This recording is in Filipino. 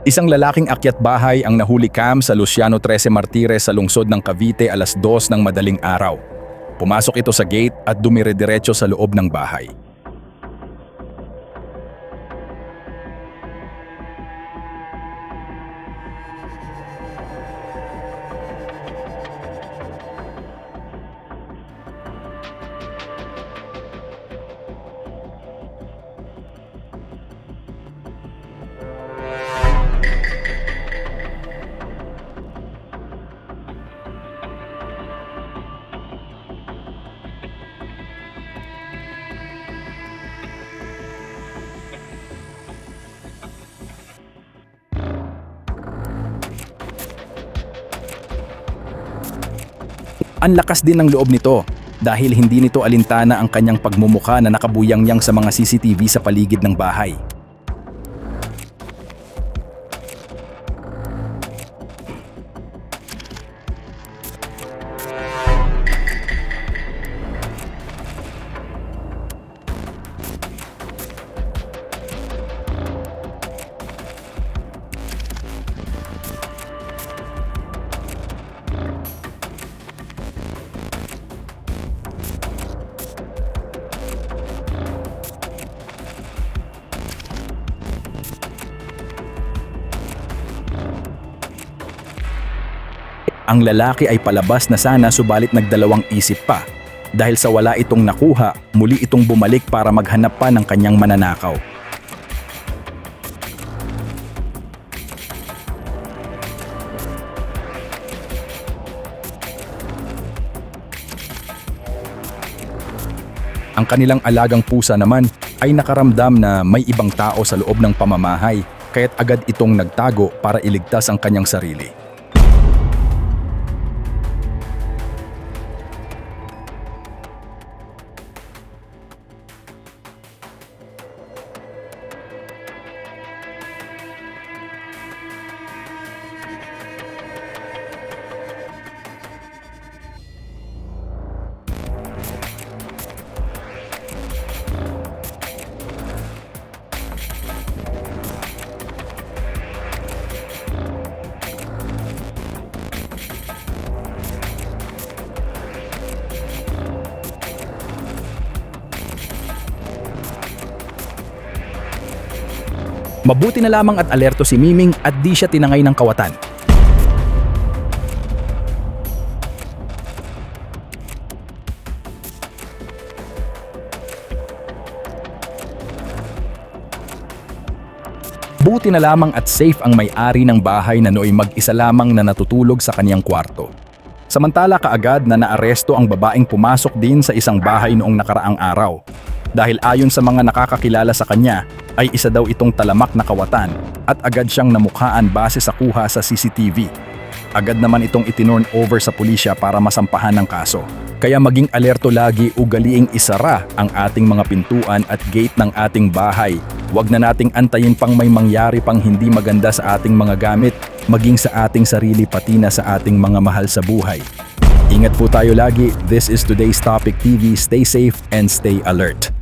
Isang lalaking akyat bahay ang nahuli sa Luciano 13 Martires sa lungsod ng Cavite 2:00 ng madaling araw. Pumasok ito sa gate at dumire-diretso sa loob ng bahay. Ang lakas din ng loob nito dahil hindi nito alintana ang kanyang pagmumukha na nakabuyangyang sa mga CCTV sa paligid ng bahay. Ang lalaki ay palabas na sana subalit nagdalawang isip pa. Dahil sa wala itong nakuha, muli itong bumalik para maghanap pa ng kanyang mananakaw. Ang kanilang alagang pusa naman ay nakaramdam na may ibang tao sa loob ng pamamahay, kaya't agad itong nagtago para iligtas ang kanyang sarili. Mabuti na lamang at alerto si Miming at di siya tinangay ng kawatan. Buti na lamang at safe ang may-ari ng bahay na nooy mag-isa lamang na natutulog sa kanyang kwarto. Samantala kaagad na naaresto ang babaeng pumasok din sa isang bahay noong nakaraang araw. Dahil ayon sa mga nakakakilala sa kanya, ay isa daw itong talamak na kawatan at agad siyang namukhaan base sa kuha sa CCTV. Agad naman itong itinurn over sa pulisya para masampahan ng kaso. Kaya maging alerto lagi, ugaliing isara ang ating mga pintuan at gate ng ating bahay. Huwag na nating antayin pang may mangyari pang hindi maganda sa ating mga gamit, maging sa ating sarili pati na sa ating mga mahal sa buhay. Ingat po tayo lagi. This is today's Topic TV. Stay safe and stay alert.